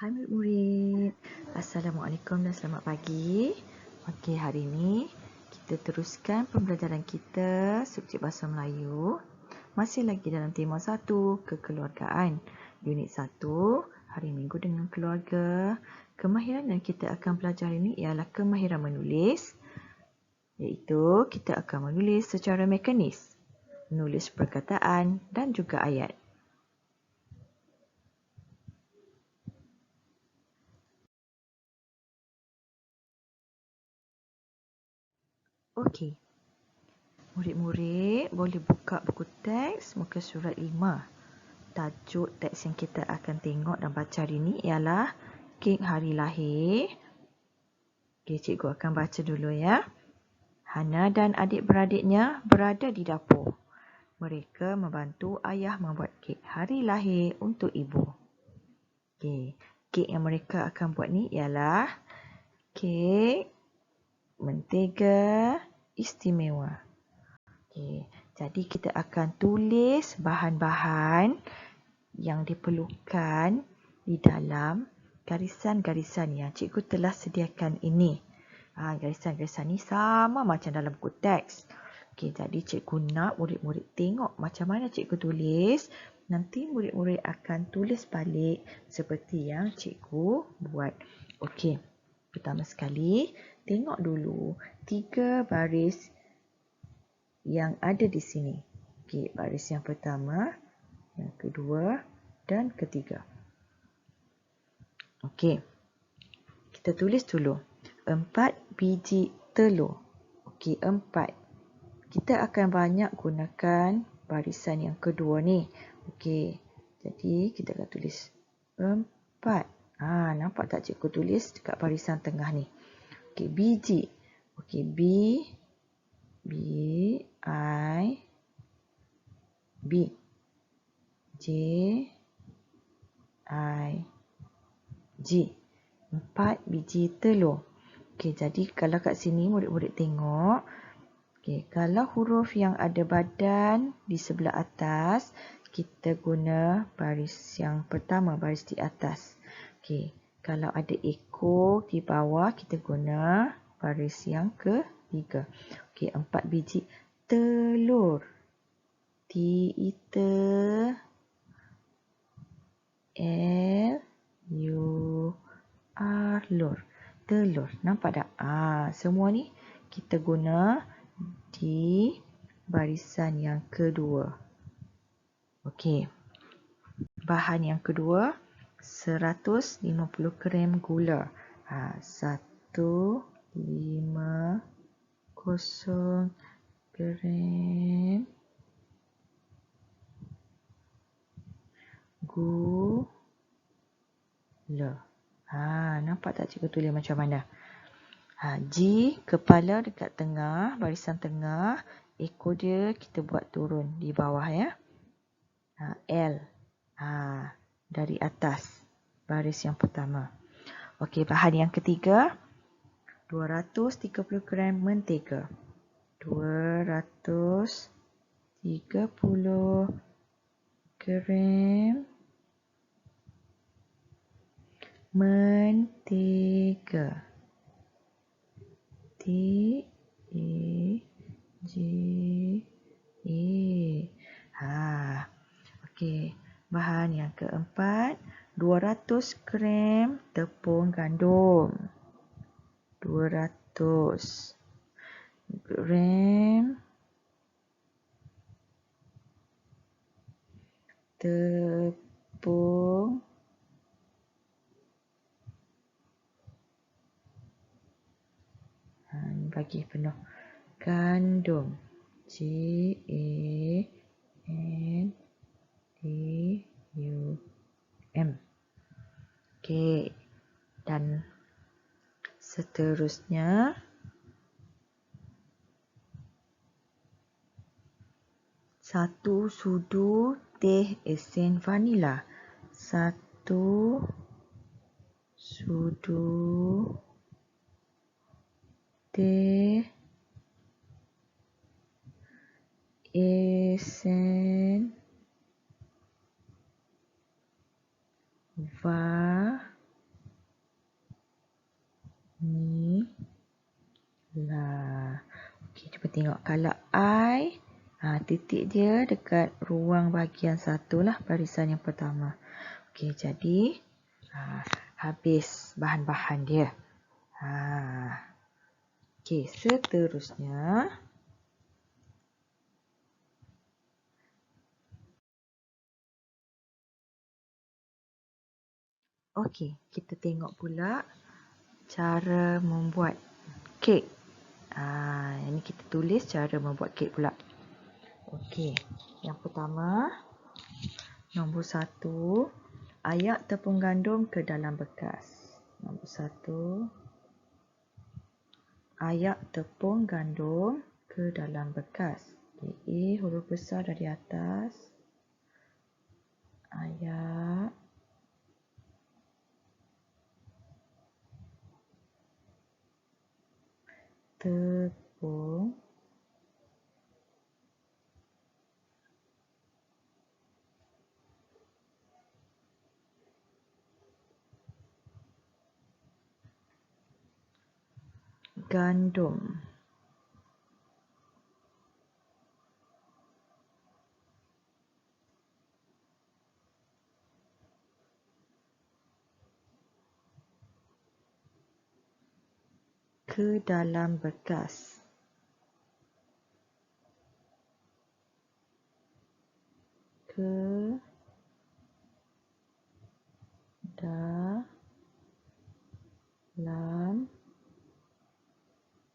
Hai murid-murid, Assalamualaikum dan selamat pagi. Okey, hari ini kita teruskan pembelajaran kita subjek Bahasa Melayu. Masih lagi dalam tema 1, kekeluargaan. Unit 1, hari Minggu dengan keluarga. Kemahiran yang kita akan pelajari ini ialah kemahiran menulis, iaitu kita akan menulis secara mekanis, menulis perkataan dan juga ayat. Okey. Murid-murid boleh buka buku teks muka surat 5. Tajuk teks yang kita akan tengok dan baca hari ini ialah kek hari lahir. Okey, cikgu akan baca dulu ya. Hana dan adik-beradiknya berada di dapur. Mereka membantu ayah membuat kek hari lahir untuk ibu. Okey, kek yang mereka akan buat ni ialah kek mentega istimewa. Okay, jadi kita akan tulis bahan-bahan yang diperlukan di dalam garisan-garisan yang cikgu telah sediakan ini. Garisan-garisan ni sama macam dalam buku teks. Okay, jadi cikgu nak murid-murid tengok macam mana cikgu tulis. Nanti murid-murid akan tulis balik seperti yang cikgu buat. Okey, pertama sekali tengok dulu 3 baris yang ada di sini. Okey, baris yang pertama, yang kedua dan ketiga. Okey. Kita tulis dulu. 4 biji telur. Okey, 4. Kita akan banyak gunakan barisan yang kedua ni. Okey. Jadi kita akan tulis 4. Nampak tak cikgu tulis dekat barisan tengah ni? Okey, biji. Okey, I B J I G. 4 biji telur. Okey, jadi kalau kat sini murid-murid tengok, okey, kalau huruf yang ada badan di sebelah atas, kita guna baris yang pertama, baris di atas. Okey, kalau ada ekor di bawah, kita guna baris yang ketiga. Okey, 4 biji telur. T-E-L-U-R, lur. Telur. Nampak tak? Semua ni kita guna di barisan yang kedua. Okey. Bahan yang kedua, 150 gram gula. 150 gram gula. Nampak tak cikgu tulis macam mana? G, kepala dekat tengah, barisan tengah. Ekor dia kita buat turun di bawah ya. L, dari atas, baris yang pertama. Okey, bahan yang ketiga, 230 gram mentega. 230 gram mentega. T-E-G-A. Okey, bahan yang keempat, 200 gram tepung gandum. 200 gram tepung bagi penuh gandum. G-A-N-D-U-M. Okey. Dan seterusnya, satu sudu teh esen vanila. 1 sudu teh esen vanila. Ni. Lah. Okey, cuba tengok. Kalau I, titik dia dekat ruang bahagian 1 lah, barisan yang pertama. Okey, jadi habis bahan-bahan dia. Okey, seterusnya. Okey, kita tengok pula cara membuat kek. Ini kita tulis cara membuat kek pula. Okey, yang pertama, nombor 1, ayak tepung gandum ke dalam bekas. Nombor 1, ayak tepung gandum ke dalam bekas. Okay, A huruf besar dari atas. Ayak tepung gandum ke dalam bekas. Ke dalam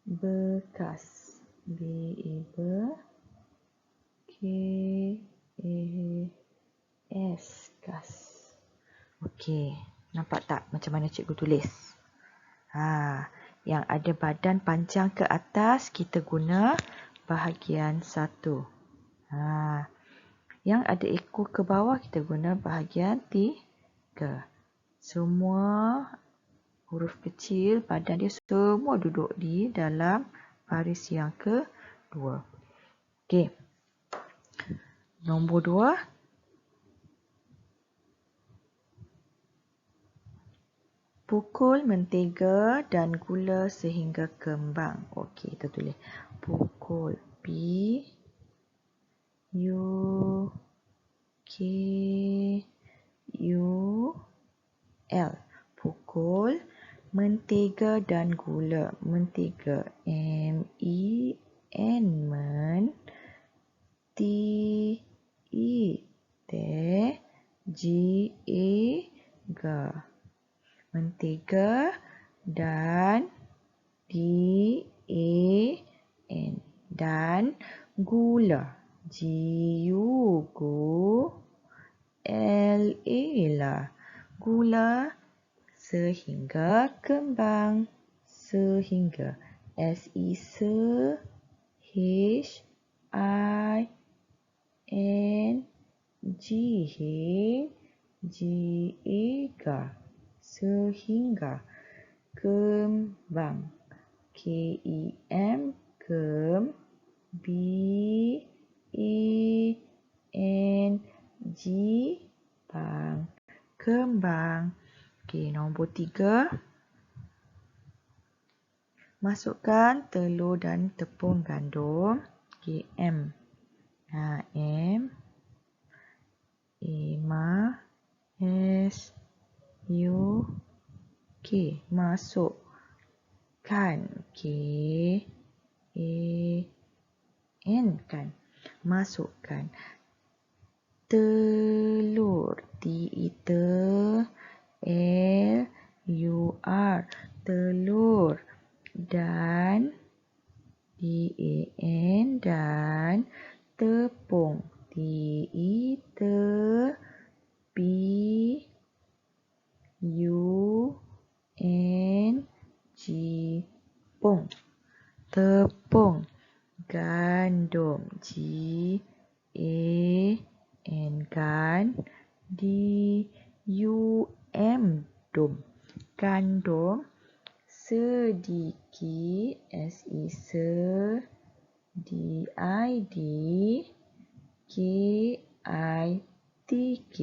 bekas. B-E-K-A-S. Kas. Okey, nampak tak macam mana cikgu tulis? Yang ada badan panjang ke atas, kita guna bahagian 1. Yang ada ekor ke bawah, kita guna bahagian 3. Semua huruf kecil, badan dia semua duduk di dalam baris yang kedua. Okey. Nombor 2. Pukul mentega dan gula sehingga kembang. Okey, kita tulis pukul. P-U-K-U-L. Pukul mentega dan gula. Mentega. M-E-N. Men-T-E-G-A-G. Mentega dan D-A-N. Dan gula. G-U-L-A lah. Gula sehingga kembang. Sehingga. S-E-C-H-I-N-G-A-G. Sehingga. Kembang. K-E-M. Kem. B-A-N-G. Bang. Kembang. Okey, nombor 3. Masukkan telur dan tepung gandum. Okey, M. M. Emma. S. U. K. Masukkan. K. A. N kan. Masukkan. Telur. T-E-L-U-R. Telur. Dan D-A-N. Dan tepung. T-E-P-U-N-G. Pung. Tepung. Gandum. G-A-N. Gan. D-U-M. Dum. Gandum. Sedikit. S-E-D-I-D-K-I-T-K.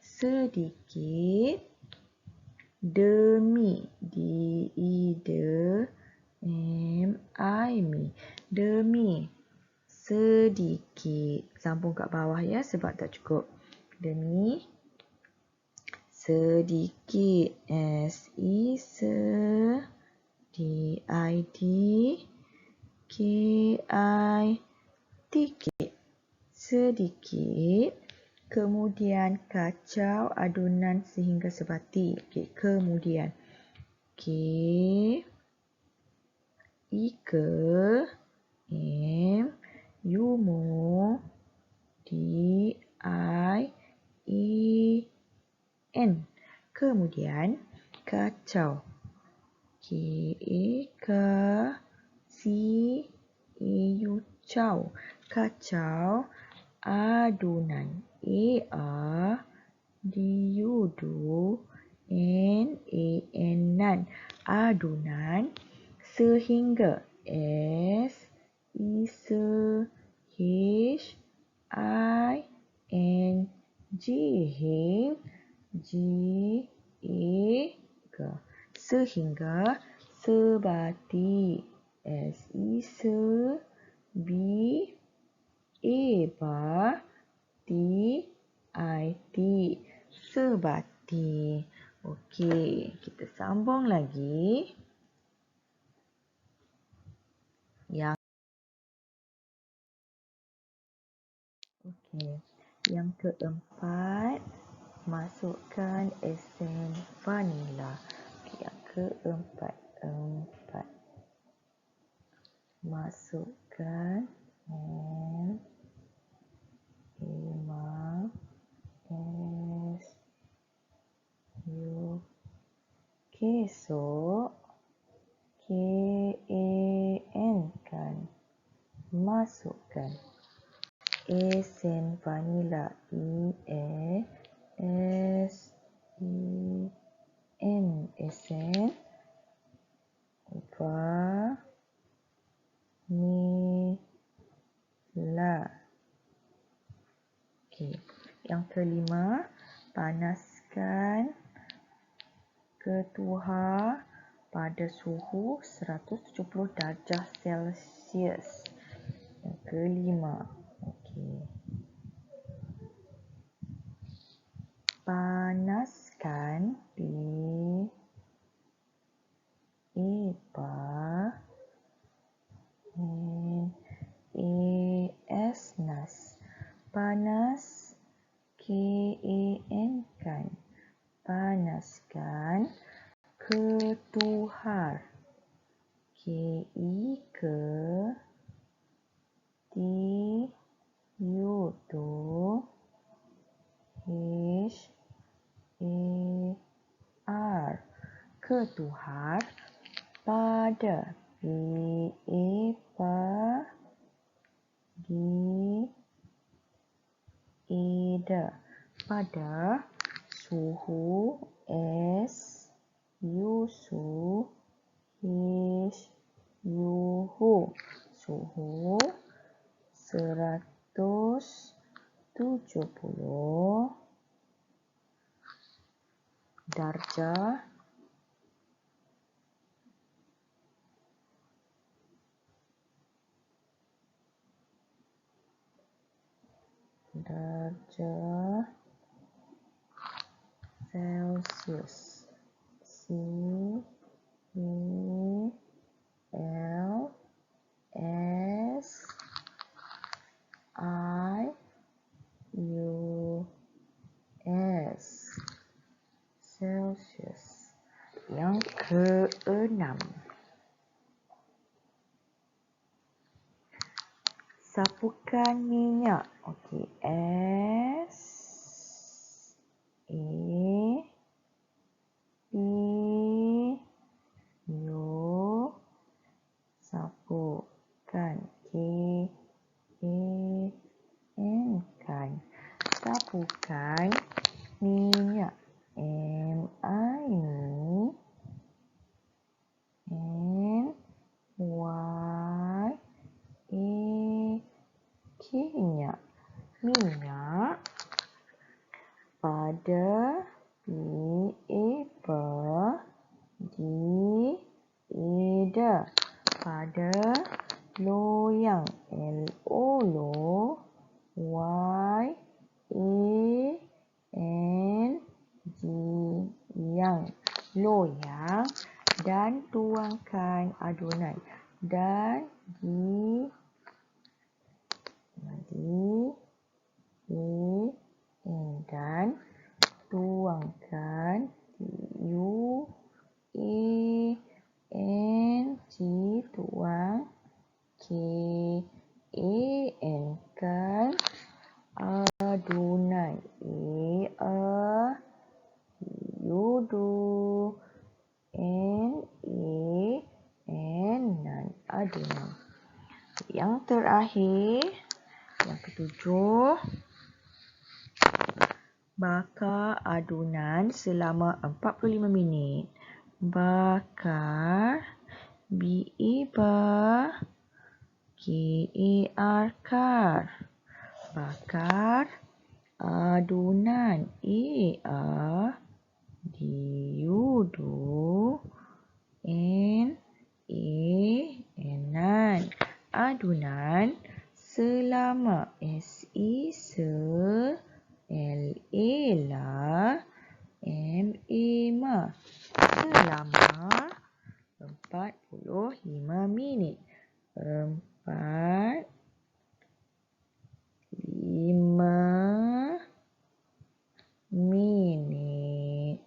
Sedikit. Demi. D-E-M-I, mi. Demi. Sedikit. Sambung kat bawah ya sebab tak cukup. Demi. Sedikit. S-E, se. D-I-D. K-I. Dikit. Sedikit. Kemudian kacau adunan sehingga sebati. Okey, kemudian. K. Ika. M. Yumu. D-I-E-N. Kemudian kacau. K-A-C-A-U. Cau. Kacau adunan. A-R-D-U-N-A-N. Adunan sehingga. S-I-S-H-I-N-G. G-A-G. Sehingga sebati. S-E-S-B-A-B-A-T-I-T. Sebati. Okey, kita sambung lagi. Yang keempat, masukkan esen vanila. Yang keempat, masukkan kesok, K-A-N kan, masukkan esen vanila. E-S-E-N. Esen vanila. Okey. Yang kelima, panaskan ketuhar pada suhu 170 darjah Celsius. Yang kelima. Okey. Panaskan nas. Panas. K-A-N kan. Panaskan ketuhar. K-E-T-U-H-A-R. Ketuhar pada. Pada suhu suhu 170 darjah Celsius. C-E-L-S-I-U-S. Celsius. Yang keenam, sapukan minyak. Okey, S-A-P-U. Sapukan. K-A-N kan. Sapukan minyak. M-I-N-Y-A-K. Minyak pada Pada. Pada loyang. L-O, lo. Y-A-N-G, yang. Loyang. Dan tuangkan adunan. Dan dan tuangkan U-A-N-G, tuang. K-A-N, kan. Adunan. A-A-U-D-N-A-N, adunan. Yang terakhir, yang ketujuh, bakar adunan selama 45 minit. Bakar, B-A-R, K-A-R, kar. Bakar adunan, A-R-D-U-N-A-N, adunan selama S-E-L-A-M-A, selama 45 minit. 45 minit.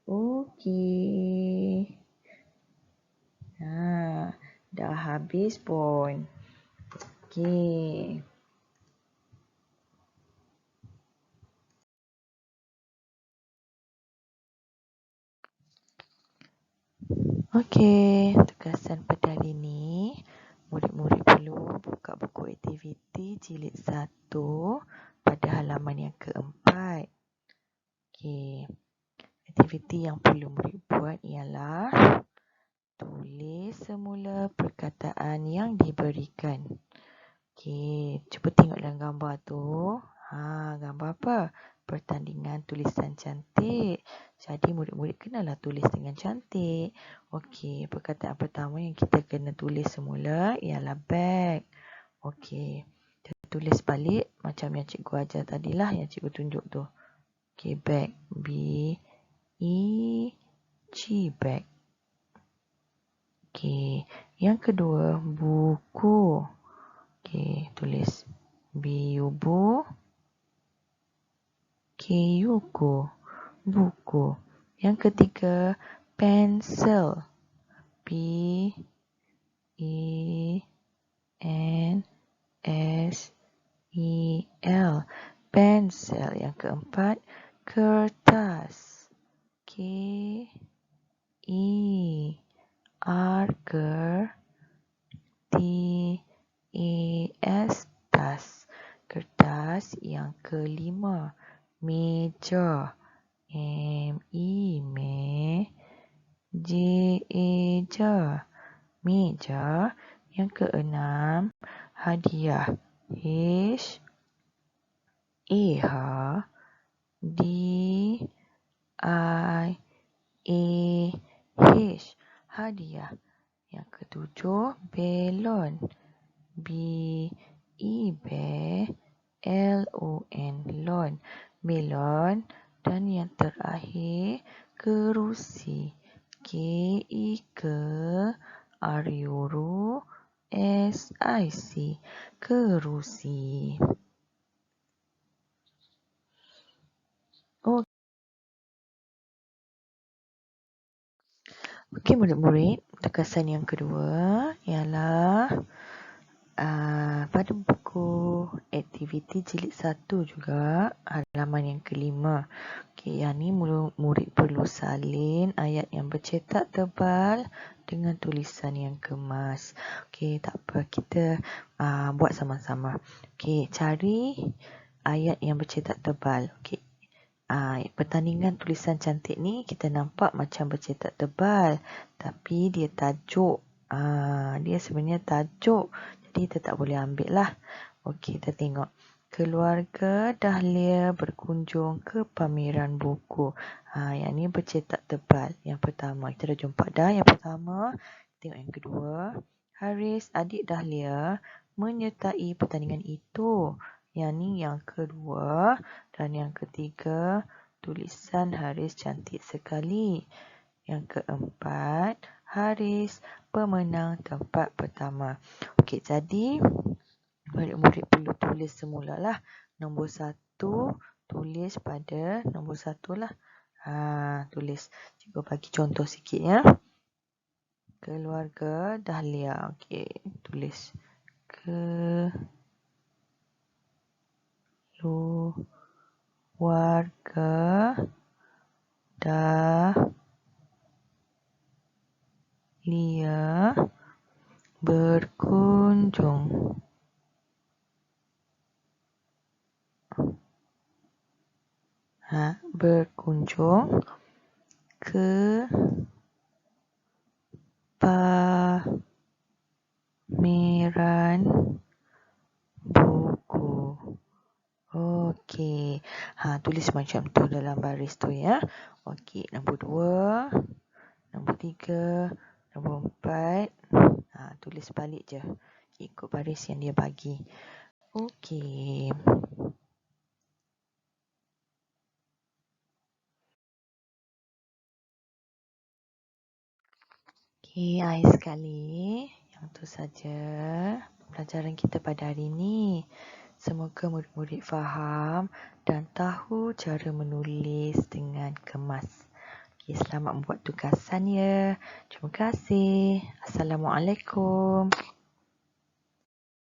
Okey. Dah habis pun. Okey. Okey, tugasan pada hari ini, murid-murid perlu buka buku aktiviti jilid 1 pada halaman yang keempat. Okey, aktiviti yang perlu murid buat ialah tulis semula perkataan yang diberikan. Okey, cuba tengok dalam gambar tu. Gambar apa? Pertandingan tulisan cantik. Jadi murid-murid kenalah tulis dengan cantik. Okey, perkataan pertama yang kita kena tulis semula ialah bag. Okey, kita tulis balik macam yang cikgu ajar tadilah, yang cikgu tunjuk tu. Okey, bag. B-E-G, bag. Okey, yang kedua, buku. Okey, tulis B-U-Bu, K-U-Ku, buku. Yang ketiga, pensel. P-E-N-S-E-L, pensel. Yang keempat, kertas. K-E-R, T-A-S, tas. Kertas. Yang kelima, meja. M-E-J-A, meja. Yang keenam, hadiah. H-A-D-I-A-H, hadiah. Yang ketujuh, belon. B-E-L-O-N, lon, belon. Dan yang terakhir, kerusi. K-E-K-R-U-S-I-C, kerusi. Okey murid-murid, tugasan yang kedua ialah pada buku aktiviti jilid 1 juga, halaman yang kelima. Okey, yang ni murid perlu salin ayat yang bercetak tebal dengan tulisan yang kemas. Okey, tak apa, kita buat sama-sama. Okey, cari ayat yang bercetak tebal. Okey. Pertandingan tulisan cantik ni kita nampak macam bercetak tebal, tapi dia tajuk. Dia sebenarnya tajuk. Jadi kita tak boleh ambil lah. Okey, kita tengok. Keluarga Dahlia berkunjung ke pameran buku. Yang ni bercetak tebal. Yang pertama, kita dah jumpa dah. Yang pertama, tengok yang kedua. Haris, adik Dahlia, menyertai pertandingan itu. Yang ni yang kedua. Dan yang ketiga, tulisan Haris cantik sekali. Yang keempat, Haris, pemenang tempat pertama. Okey, jadi murid-murid perlu tulis semula lah. Nombor 1, tulis pada nombor 1 lah. Tulis. Cikgu bagi contoh sikit ya. Keluarga Dahlia. Okey, tulis. Keluarga Dahlia berkunjung ke pameran buku. Okey. Tulis macam tu dalam baris tu ya. Okey, nombor 2, nombor 3, nombor 4. Tulis balik je. Ikut baris yang dia bagi. Okey. Okey, akhir sekali. Yang tu saja pelajaran kita pada hari ini. Semoga murid-murid faham dan tahu cara menulis dengan kemas. Okey, selamat membuat tugasan ya. Terima kasih. Assalamualaikum.